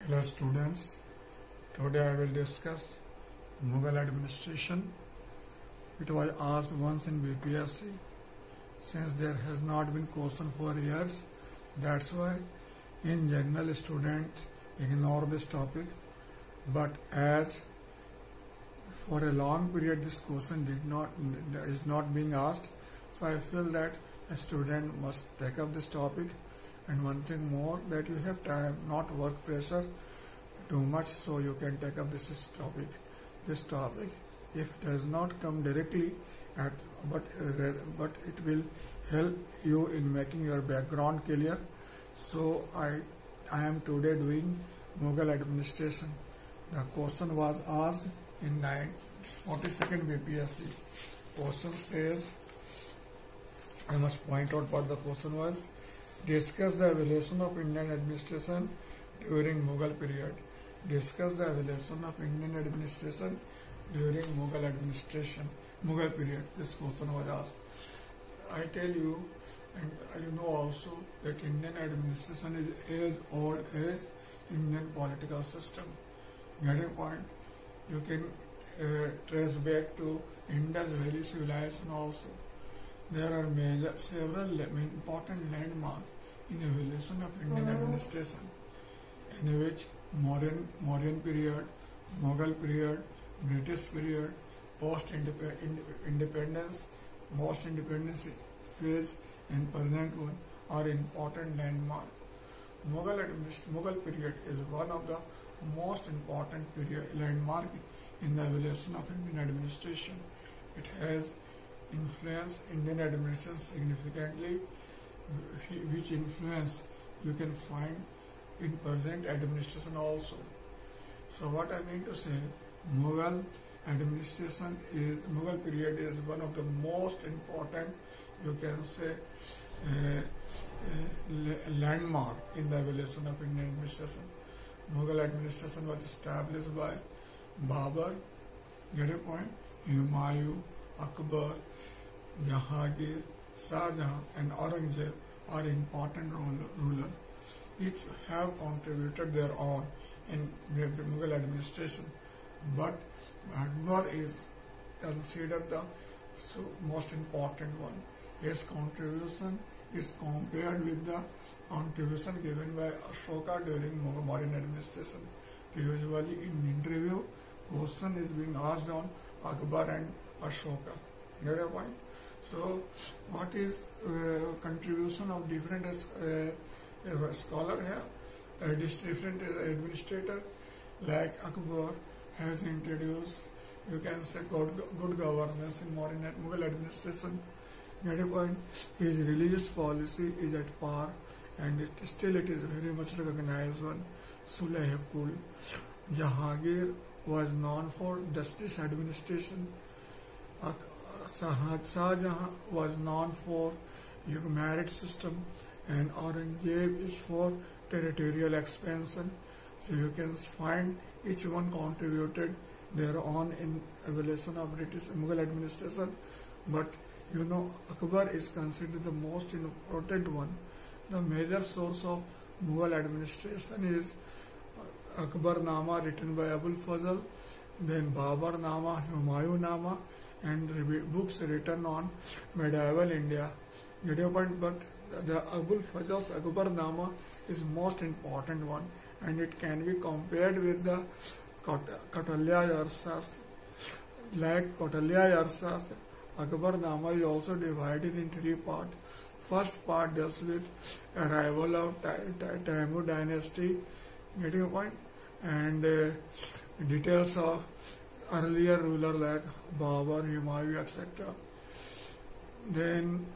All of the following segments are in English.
Hello students, today I will discuss Mughal administration. It was asked once in BPSC. Since there has not been question for years, that's why in general students ignore this topic. But as for a long period this question is not being asked, so I feel that a student must take up this topic. And one thing more, that you have time, not work pressure too much, so you can take up this topic. This topic, if does not come directly, but it will help you in making your background clear. So I am today doing Mughal administration. The question was asked in 42nd BPSC. Question says, I must point out what the question was. Discuss the evolution of Indian administration during Mughal period. Discuss the evolution of Indian administration during Mughal period. This question was asked. I tell you, and you know also, that Indian administration is as old as Indian political system. Getting point? You can trace back to Indus Valley civilization also. There are several important landmarks in evolution of Indian administration, in which Mauryan period, Mughal period, British period, post-independence, most-independence phase, and present one are important landmarks. Mughal period is one of the most important landmark in the evolution of Indian administration. It has influence Indian administration significantly, which influence you can find in present administration also. So what I mean to say, Mughal period is one of the most important, you can say, landmark in the evolution of Indian administration. Mughal administration was established by Babur, get a point, Humayun, Akbar, Jahangir, Shah Jahan and Aurangzeb are important rulers. Each have contributed their own in Mughal administration, but Akbar is considered the most important one. His contribution is compared with the contribution given by Ashoka during Mauryan administration. Usually in interview, question is being asked on Akbar and Ashoka. Get a point? So, what is contribution of different scholar here? Different administrator like Akbar has introduced, you can say, good governance in Mughal administration. Get a point? His religious policy is at par, and it is very much recognized one. Sulh-e-Kul. Jahangir was known for justice administration. Shah Jahan was known for merit system, and Aurangzeb is for territorial expansion. So you can find each one contributed their own in evolution of British Mughal administration. But you know, Akbar is considered the most important one. The major source of Mughal administration is Akbarnama written by Abul Fazl, then Babarnama, Humayunama, and books written on medieval India. Get your point? But the Abul Fazl's Akbarnama is most important one, and it can be compared with the Kautilya Arthashastra. Like Kautilya Arthashastra, Akbarnama is also divided in three parts. First part deals with arrival of Taimur dynasty. Get your point? And details of earlier ruler like Babur, Humayun, etc. Then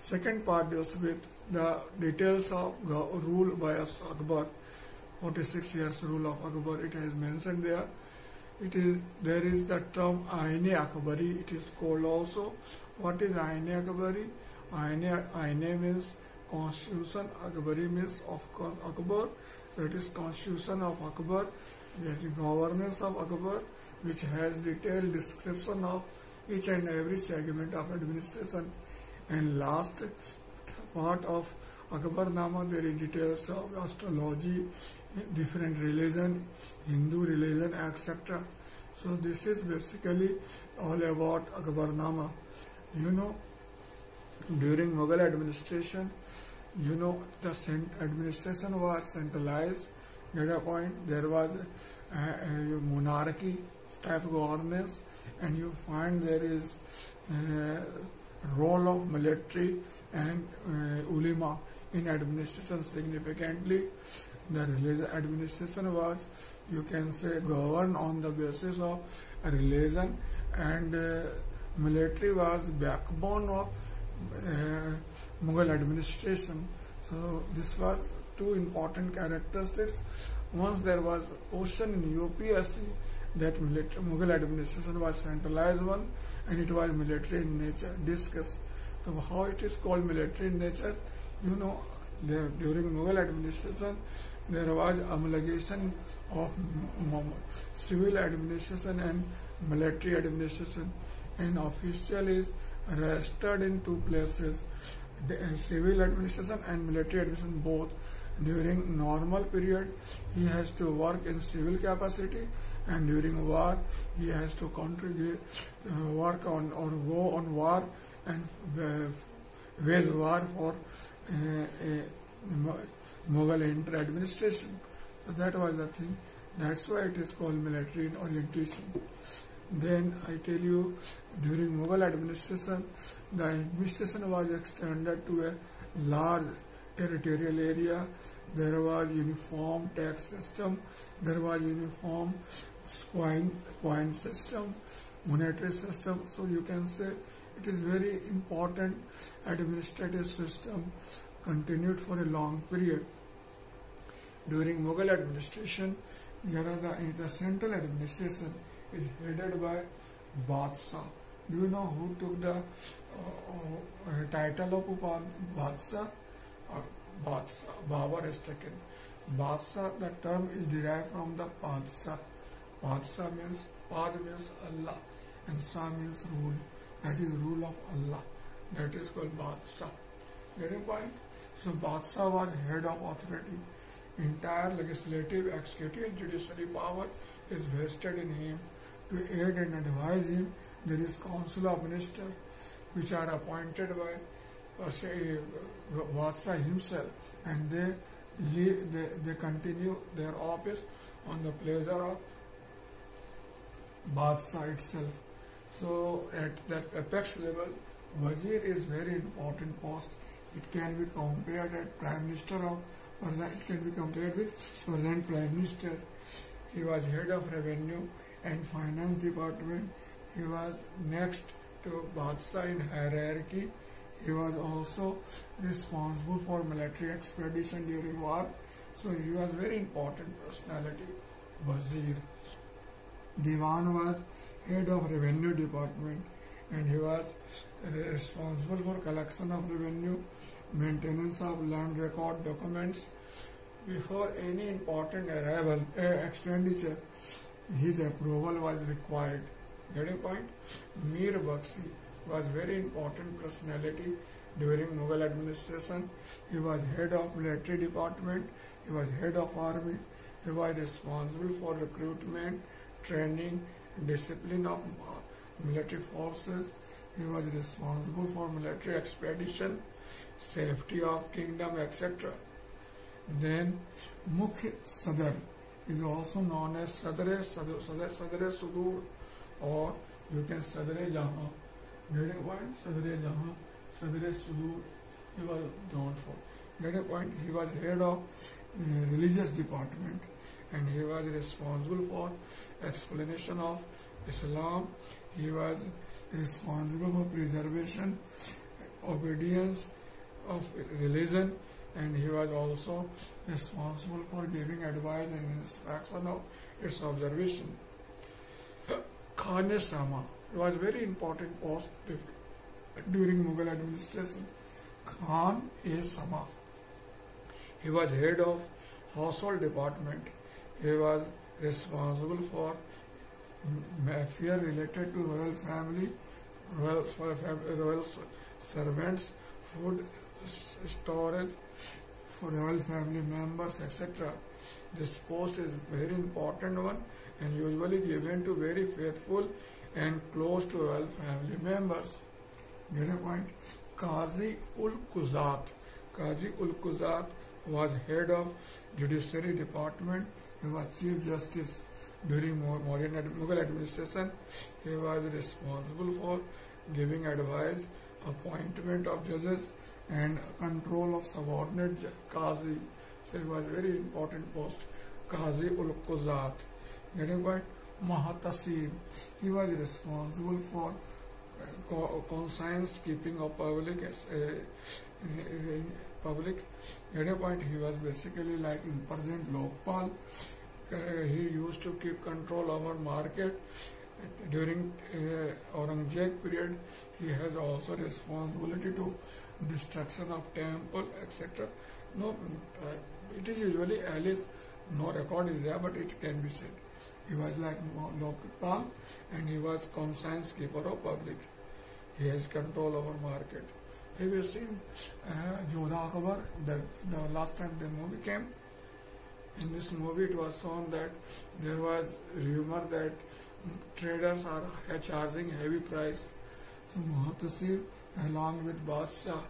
second part deals with the details of rule by Akbar, 46 years rule of Akbar. It has mentioned there. There is the term Aine Akbari. It is called also. What is Aine Akbari? Aine means constitution. Akbari means of course Akbar. So it is constitution of Akbar, the governance of Akbar, which has detailed description of each and every segment of administration. And last part of Akbarnama, there is details of astrology, different religion, Hindu religion, etc. So this is basically all about Akbarnama. You know, during Mughal administration, you know, the administration was centralized. At a point, there was a monarchy type governance, and you find there is role of military and ulema in administration significantly. The religious administration was, you can say, governed on the basis of religion, and military was backbone of Mughal administration. So this was two important characteristics. Once there was question in UPSC that Mughal administration was centralized one and it was military in nature. Discuss. So how it is called military in nature? You know, during Mughal administration there was amalgamation of civil administration and military administration, and official is registered in two places, civil administration and military administration both. During normal period he has to work in civil capacity, and during war he has to contribute, work on or go on war and wage war for Mughal administration. So that was the thing. That's why it is called military in orientation. Then I tell you, during Mughal administration, the administration was extended to a large territorial area. There was uniform tax system. There was uniform coin system, monetary system. So you can say it is very important administrative system continued for a long period. During Mughal administration, the central administration is headed by Badshah. Do you know who took the title of Badshah? Badshah. Babur has taken. Badshah, the term is derived from the Badshah. Badshah means, Pad means Allah, and Shah means rule. That is rule of Allah. That is called Badshah. Getting point? So Badshah was head of authority. Entire legislative, executive and judiciary power is vested in him. To aid and advise him, there is council of ministers which are appointed by Badshah himself, and they continue their office on the pleasure of Badshah itself. So at that apex level, Wazir is very important post. It can be compared at Prime Minister of it can be compared with present Prime Minister. He was head of Revenue and Finance Department. He was next to Badshah in hierarchy. He was also responsible for military expedition during war. So he was very important personality, Wazir. Diwan was head of Revenue Department, and he was responsible for collection of revenue, maintenance of land record documents. Before any important expenditure, his approval was required. Get a point? Mir Bakshi was very important personality during Mughal administration. He was head of military department. He was head of army. He was responsible for recruitment, training, discipline of military forces. He was responsible for military expedition, safety of kingdom, etc. Then Mukh Sadr is also known as Sadr-e Sudur, or you can Sadr-e Jahan. Get a point? Sadr-e Jahan, Sadr-e Sudur, he was known for. Get a point? He was head of religious department, and he was responsible for explanation of Islam. He was responsible for preservation, obedience of religion, and he was also responsible for giving advice and instruction of its observation. Khan-e-Sama was very important post during Mughal administration. Khan-e-Sama. He was head of household department. He was responsible for affairs related to royal family, royal servants, food storage for royal family members, etc. This post is very important one and usually given to very faithful and close to royal family members. Get a point? Qazi ul Quzat. Qazi ul Quzat was head of Judiciary Department. He was Chief Justice during Mughal administration. He was responsible for giving advice, appointment of judges, and control of subordinate Qazi. So it was very important post. Qazi ul Quzat. Getting point? Muhtasib. He was responsible for conscience keeping of public. Getting point? He was basically like President Lokpal. He used to keep control over market. During Aurangzeb period, he has also responsibility to destruction of temple, etc. No, it is usually Alice, no record is there, but it can be said. He was like Lokpal and he was conscience keeper of public. He has control over market. Have you seen Jodha Akbar? The last time the movie came, in this movie it was shown that there was rumor that traders are charging heavy price. So Muhtasib along with Badshah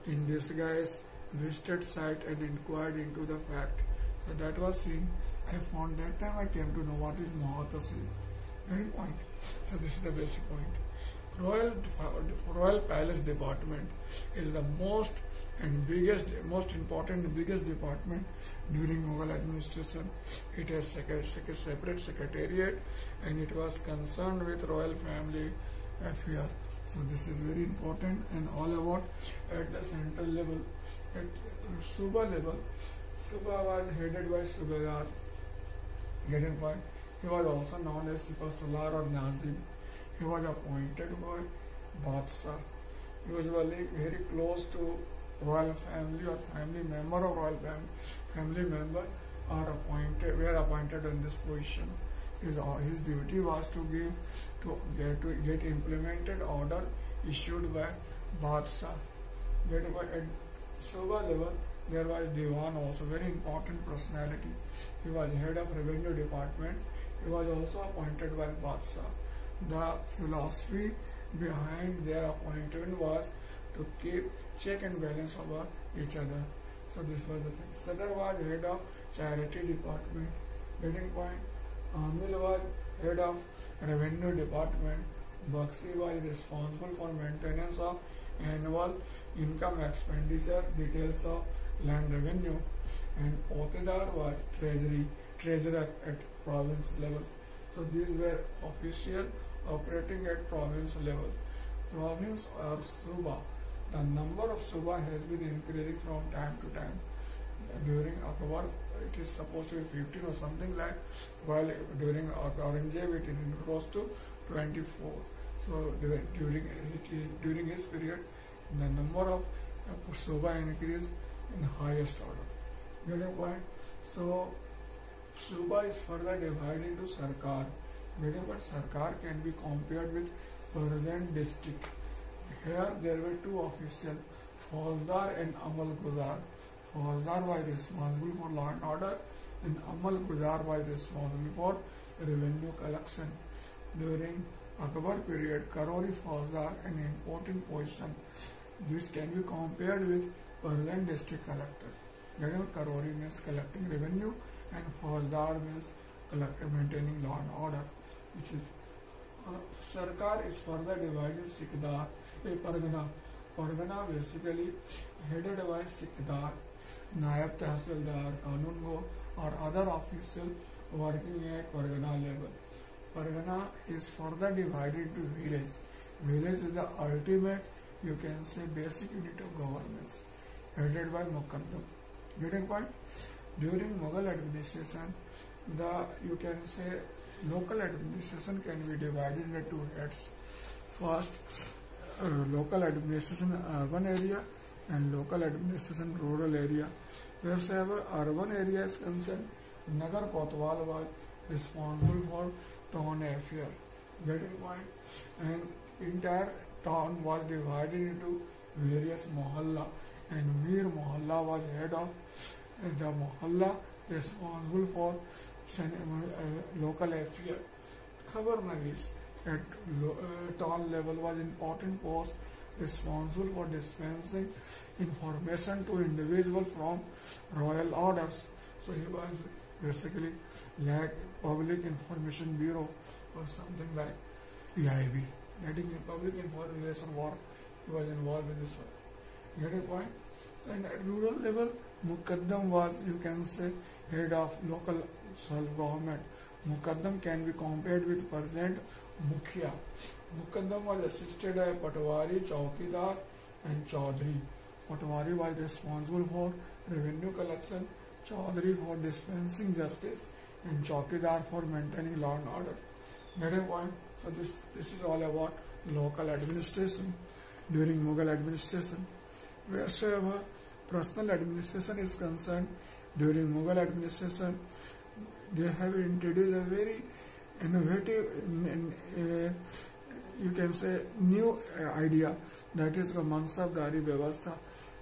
in disguise visited site and inquired into the fact. So that was seen. I found that time I came to know what is Muhtasib. Very point. So this is the basic point. Royal Palace Department is the most important and biggest department during Mughal administration. It has separate secretariat and it was concerned with royal family affairs. So this is very important and all about at the central level. At Suba level, Suba was headed by Subedar. Getting point? He was also known as Sipa Salar or Nazim. He was appointed by Badshah, usually very close to royal family or family member of royal family member were appointed in this position. His duty was to get implemented order issued by Badshah. At Suba level, there was Diwan, also very important personality. He was head of revenue department. He was also appointed by Badshah. The philosophy behind their appointment was to keep check and balance over each other. So this was the thing. Sadr was head of charity department. Getting point? Amil was head of revenue department. Bakshi was responsible for maintenance of annual income expenditure, details of land revenue, and Potedar was treasurer at province level. So these were official operating at province level. Province or Suba. The number of Suba has been increasing from time to time. During Akbar, it is supposed to be 15 or something like, while during Aurangzeb it rose to 24. So during his period, the number of Suba increased in highest order. Get a point? So Suba is further divided into Sarkar. But Sarkar can be compared with present district. Here there were two officials, Fauzdar and Amal Guzar. Fauzdar was responsible for law and order and Amal Guzar was responsible for revenue collection. During Akbar period, Karori Fauzdar an important position. This can be compared with present district collector. Karori means collecting revenue and Fauzdar means maintaining law and order, which is Sarkar is further divided Sikdar, Pargana. Pargana basically headed by Sikdar, Nayab Tahsildar, Kanungo or other officials working at Pargana level. Pargana is further divided into village. Village is the ultimate, you can say, basic unit of governance, headed by Muqaddam. Getting point? During Mughal administration, you can say local administration can be divided into two heads. First, local administration urban area and local administration rural area. Wherever urban area is concerned, Nagar Kotwal was responsible for town affair. Getting point? And entire town was divided into various mohalla, and Mir Mohalla was head of the mohalla. responsible for local affairs. Governors at town level was important post responsible for dispensing information to individuals from royal orders. So he was basically like Public Information Bureau or something like PIB. That is Public Information Board. He was involved in this one. Get a point? So at rural level, Muqaddam was, you can say, head of local self-government. Muqaddam can be compared with present Mukhya. Muqaddam was assisted by Patwari, Chaukidar and Chaudhary. Patwari was responsible for revenue collection, Chaudhary for dispensing justice and Chaukidar for maintaining law and order. Get a point? So this is all about local administration during Mughal administration. Wheresoever personal administration is concerned, during Mughal administration, they have introduced a very innovative, you can say, new idea, that is the Mansabdari Vyavastha.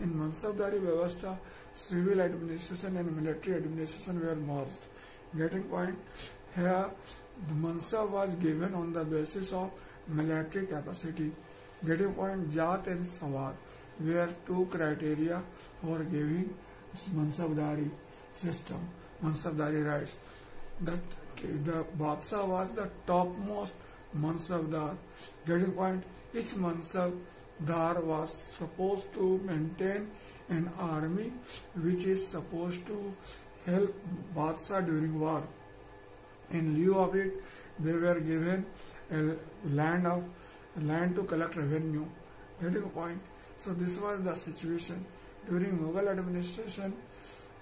In Mansabdari Vyavastha, civil administration and military administration were merged. Getting point? Here, the Mansab was given on the basis of military capacity. Getting point? Jat and Sawar were two criteria for giving Mansabdari system, Mansabdari rights. That the Badshah was the topmost Mansabdar. Getting point? Each Mansabdar was supposed to maintain an army which is supposed to help Badshah during war. In lieu of it, they were given a land to collect revenue. Getting point? So this was the situation. During Mughal administration,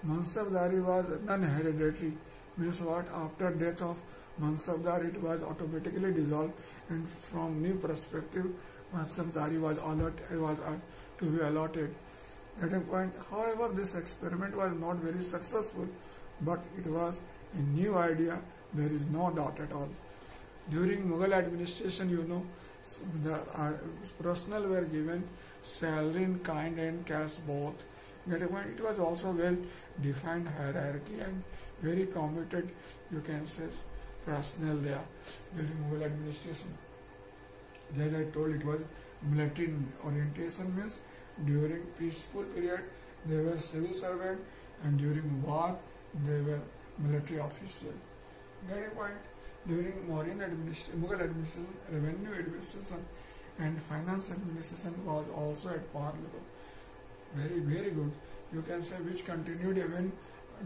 Mansabdari was non-hereditary. Means what? After death of Mansabdar, it was automatically dissolved, and from new perspective, Mansabdari was to be allotted. At a point, however, this experiment was not very successful, but it was a new idea. There is no doubt at all. During Mughal administration, the personnel were given salary in kind and cash both. At a point, it was also well defined hierarchy and very committed, you can say, personnel there during Mughal administration. As I told, it was military orientation, means during peaceful period they were civil servant, and during war they were military official. Get a point? During Mughal administration, revenue administration and finance administration was also at par level. Very, very good. You can say which continued even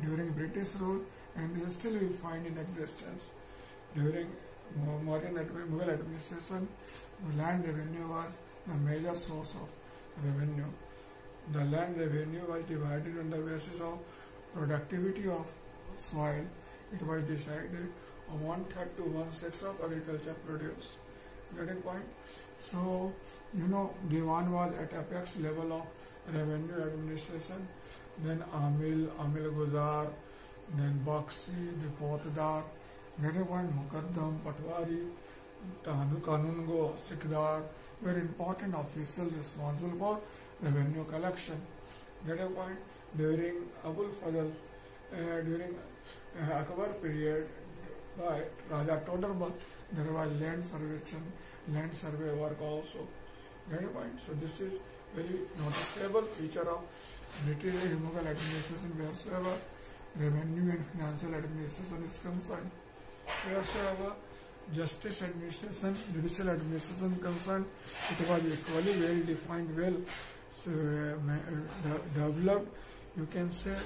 during British rule and still we find in existence. During Mughal administration, land revenue was the major source of revenue. The land revenue was divided on the basis of productivity of soil. It was decided on 1/3 to 1/6 of agriculture produce. Getting point? So, Diwan was at apex level of revenue administration, then Amil Guzar, then Bakshi, the Potdar, getting point? Muqaddam, Patwari, Kanungo, Sikdar were important officials responsible for revenue collection. Get a point? During Abul Fadl, during Akbar period by Raja Todarmal, there was land survey work also. Get a point? So this is very noticeable feature of British Mughal administration wheresoever revenue and financial administration is concerned. Wheresoever justice administration, judicial administration concerned, it was equally well defined, well developed. You can say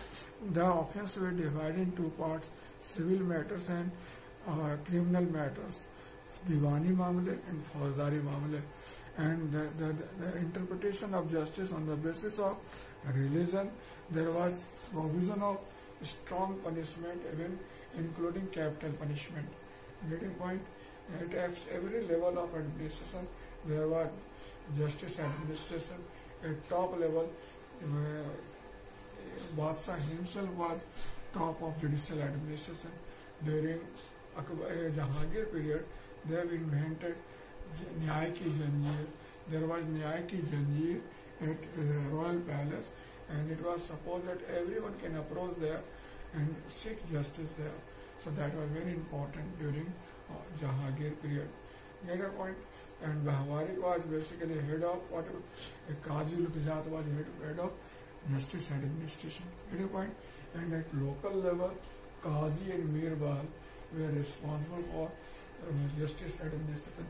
the offense were divided in two parts: civil matters and criminal matters, Diwani Mamle and Fauzdari Mamle. And the interpretation of justice on the basis of religion, there was provision of strong punishment, even including capital punishment. Getting point? At every level of administration, there was justice administration. At top level, Badshah himself was top of judicial administration. During Jahangir period, they have invented Nyay ki Janjeer. There was Nyay ki Janjeer at Royal Palace, and it was supposed that everyone can approach there and seek justice there. So that was very important during Jahangir period. Get a point? And Bahawarik was basically head of what a Qazi Luqzat was head of justice administration. Get a point? And at local level, Qazi and Mirbal were responsible for justice administration.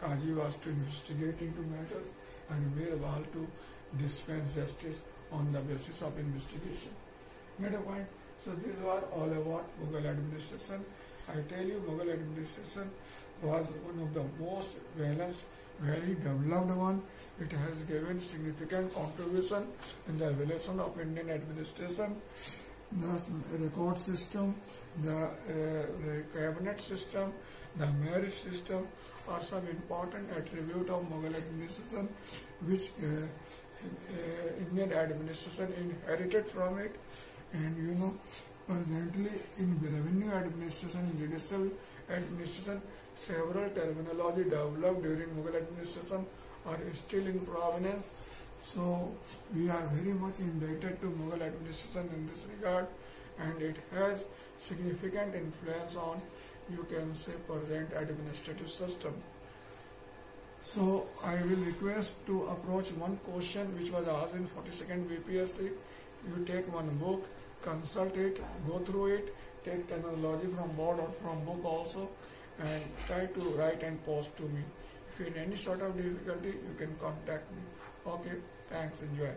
Qazi was to investigate into matters and Mirbal to dispense justice on the basis of investigation. Get a point? So this was all about Mughal administration. I tell you, Mughal administration was one of the most balanced, very developed one. It has given significant contribution in the evolution of Indian administration. The record system, the cabinet system, the marriage system are some important attribute of Mughal administration, which Indian administration inherited from it. And presently in revenue administration, in judicial administration, several terminology developed during Mughal administration are still in provenance. So we are very much indebted to Mughal administration in this regard, and it has significant influence on, you can say, present administrative system. So I will request to approach one question which was asked in 42nd BPSC. You take one book, consult it, go through it, take terminology from board or from book also, and try to write and post to me. If you have any sort of difficulty, you can contact me. Okay, thanks, enjoy.